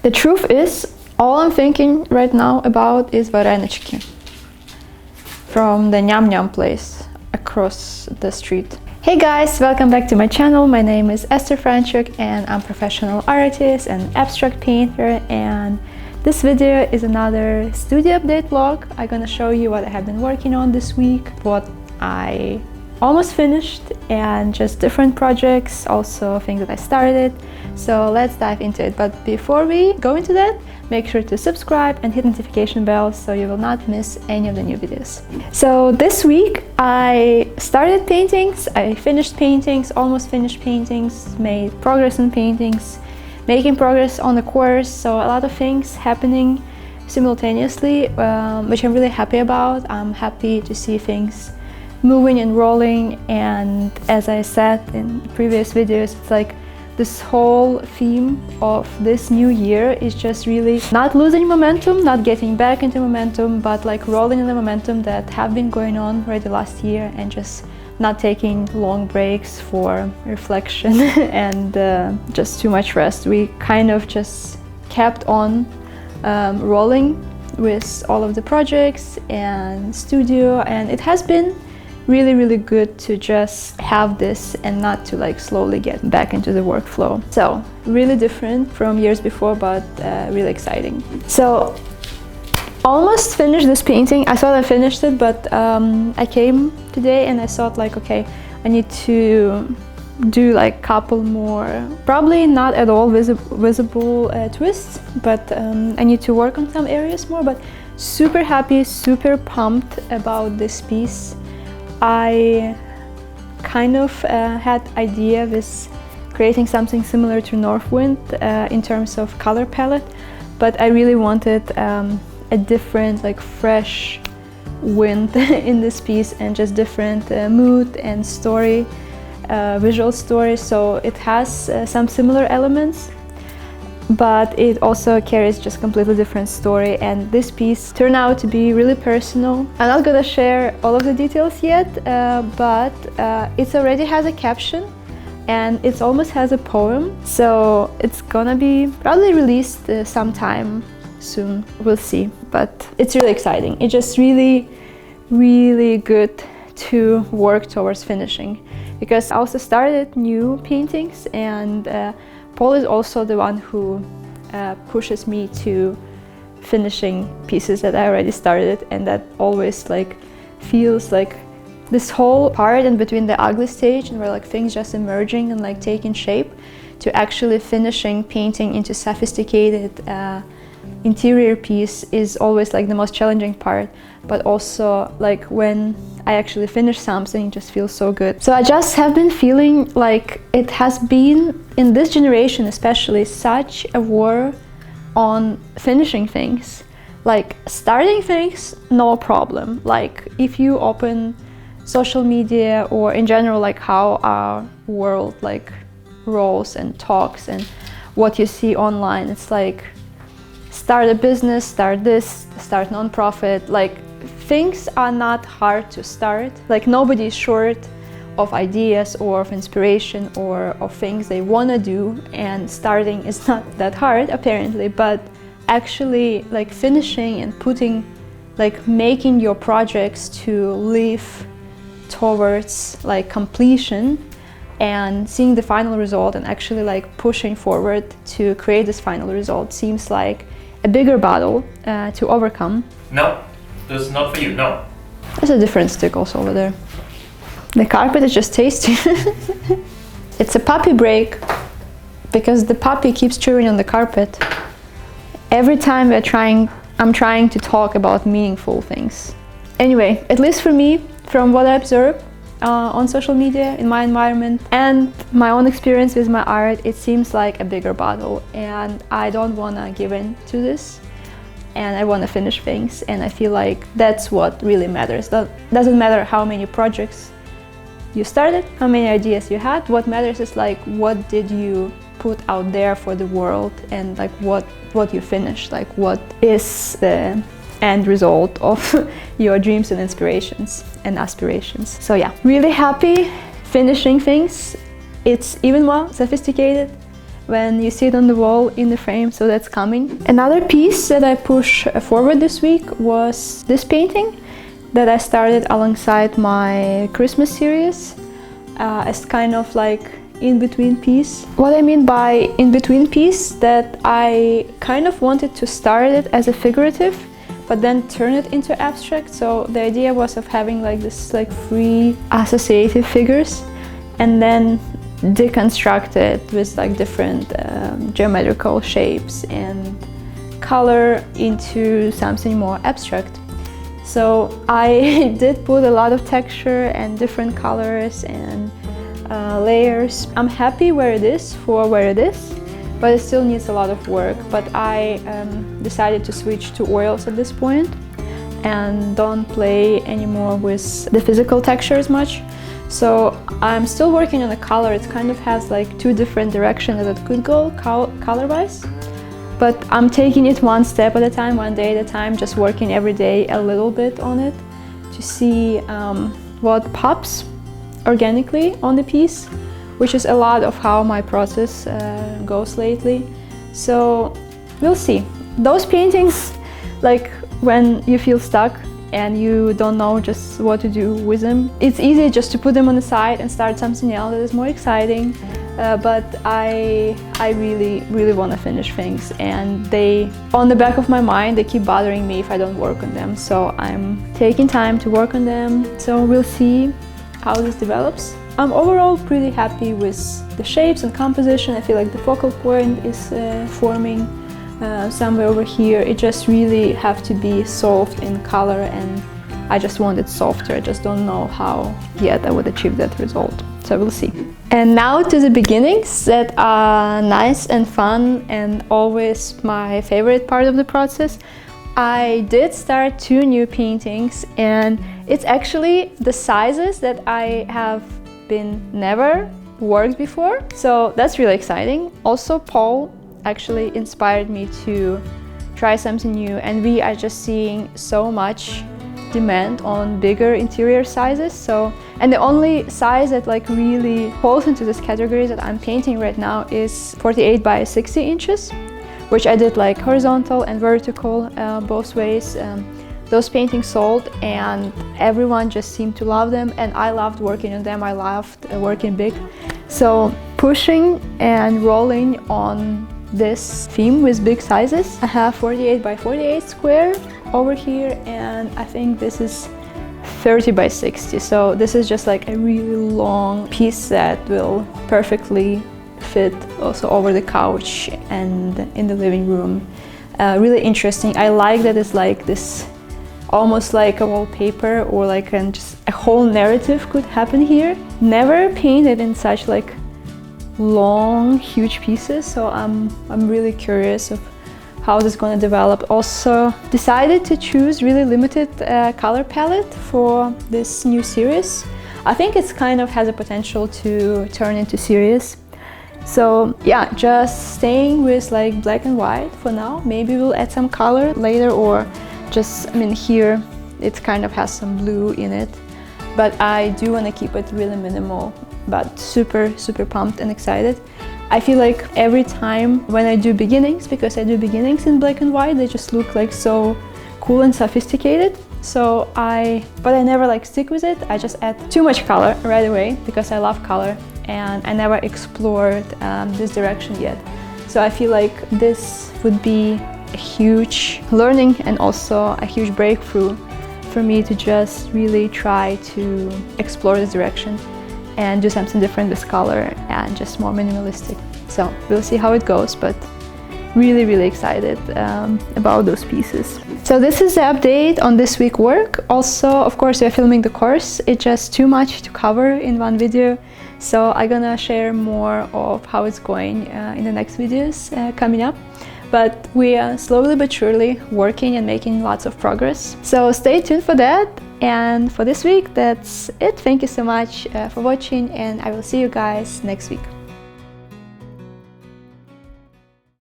The truth is, all I'm thinking right now about is varenички from the Nyam Nyam place across the street. Hey guys, welcome back to my channel. My name is Esther Franchuk and I'm a professional artist and abstract painter, and this video is another studio update vlog. I'm gonna show you what I have been working on this week, what I almost finished, and just different projects, also things that I started. So let's dive into it. But before we go into that, make sure to subscribe and hit notification bell so you will not miss any of the new videos. So this week I started paintings, I finished paintings, almost finished paintings, made progress in paintings, making progress on the course. So a lot of things happening simultaneously, which I'm really happy about. I'm happy to see things moving and rolling, and as I said in previous videos, it's like this whole theme of this new year is just really not losing momentum, not getting back into momentum, but like rolling in the momentum that have been going on already last year, and just not taking long breaks for reflection and just too much rest. We kind of just kept on rolling with all of the projects and studio, and it has been really good to just have this and not to like slowly get back into the workflow. So really different from years before, but really exciting. So almost finished this painting. I thought I finished it, but I came today and I thought like, okay, I need to do like couple more, probably not at all visible twists, but I need to work on some areas more. But super happy, super pumped about this piece. I kind of had idea with creating something similar to Northwind in terms of color palette, but I really wanted a different, like fresh wind in this piece, and just different mood and story, visual story. So it has some similar elements, but it also carries just completely different story, and this piece turned out to be really personal. I'm not gonna share all of the details yet, but it already has a caption and it almost has a poem, so it's gonna be probably released sometime soon, we'll see. But it's really exciting. It's just really good to work towards finishing, because I also started new paintings, and Paul is also the one who pushes me to finishing pieces that I already started, and that always like feels like this whole part in between the ugly stage and where like things just emerging and like taking shape, to actually finishing painting into sophisticated interior piece is always like the most challenging part. But also like when I actually finish something, it just feels so good. So I just have been feeling like it has been, in this generation especially, such a war on finishing things. Like starting things, no problem. Like if you open social media, or in general like how our world like rolls and talks and what you see online, it's like start a business, start this, start non-profit. Like things are not hard to start. Like nobody is short of ideas or of inspiration or of things they want to do, and starting is not that hard apparently. But actually like finishing and putting, like making your projects to live towards like completion and seeing the final result, and actually like pushing forward to create this final result, seems like a bigger battle to overcome. No, this is not for you, no. There's a different stick also over there. The carpet is just tasty. It's a puppy break, because the puppy keeps chewing on the carpet. Every time I'm trying to talk about meaningful things. Anyway, at least for me, from what I observe on social media, in my environment, and my own experience with my art, it seems like a bigger battle, and I don't want to give in to this, and I want to finish things, and I feel like that's what really matters. That doesn't matter how many projects you started, how many ideas you had. What matters is like what did you put out there for the world, and like what you finished, like what is the end result of your dreams and inspirations and aspirations. So yeah, really happy finishing things. It's even more sophisticated, when you see it on the wall in the frame, so that's coming. Another piece that I pushed forward this week was this painting that I started alongside my Christmas series as kind of like in-between piece. What I mean by in-between piece, that I kind of wanted to start it as a figurative but then turn it into abstract. So the idea was of having like this like free associative figures and then deconstruct it with like different geometrical shapes and color into something more abstract. So I did put a lot of texture and different colors and layers. I'm happy where it is for where it is, but it still needs a lot of work. But I decided to switch to oils at this point and don't play anymore with the physical texture as much. So I'm still working on the color. It kind of has like two different directions that it could go color-wise. But I'm taking it one step at a time, one day at a time, just working every day a little bit on it to see what pops organically on the piece, which is a lot of how my process goes lately. So we'll see. Those paintings, like when you feel stuck and you don't know just what to do with them, it's easy just to put them on the side and start something else that is more exciting. But I really want to finish things, and they, on the back of my mind, they keep bothering me if I don't work on them. So I'm taking time to work on them. So we'll see how this develops. I'm overall pretty happy with the shapes and composition. I feel like the focal point is forming somewhere over here. It just really have to be solved in color, and I just want it softer. I just don't know how yet I would achieve that result. So we'll see. And now to the beginnings that are nice and fun and always my favorite part of the process. I did start 2 new paintings, and it's actually the sizes that I have been never worked before. So that's really exciting. Also, Paul actually inspired me to try something new, and we are just seeing so much demand on bigger interior sizes. So, and the only size that like really falls into this category that I'm painting right now is 48 by 60 inches, which I did like horizontal and vertical both ways. Those paintings sold and everyone just seemed to love them, and I loved working on them. I loved working big. So pushing and rolling on this theme with big sizes. I have 48 by 48 square over here, and I think this is 30 by 60. So this is just like a really long piece that will perfectly fit also over the couch and in the living room. Really interesting. I like that it's like this, almost like a wallpaper, or like just a whole narrative could happen here. Never painted in such like long, huge pieces, so I'm really curious of how this is going to develop. Also decided to choose really limited color palette for this new series. I think it's kind of has a potential to turn into series. So yeah, just staying with like black and white for now. Maybe we'll add some color later, or just, I mean, here it kind of has some blue in it, but I do want to keep it really minimal, but super pumped and excited. I feel like every time when I do beginnings, because I do beginnings in black and white, they just look like so cool and sophisticated. So but I never like stick with it. I just add too much color right away because I love color, and I never explored this direction yet. So I feel like this would be a huge learning and also a huge breakthrough for me to just really try to explore this direction and do something different with color and just more minimalistic. So we'll see how it goes, but really excited about those pieces. So this is the update on this week's work. Also, of course, we're filming the course. It's just too much to cover in one video, so I'm gonna share more of how it's going in the next videos coming up. But we are slowly but surely working and making lots of progress. So stay tuned for that. And for this week, that's it. Thank you so much for watching, and I will see you guys next week.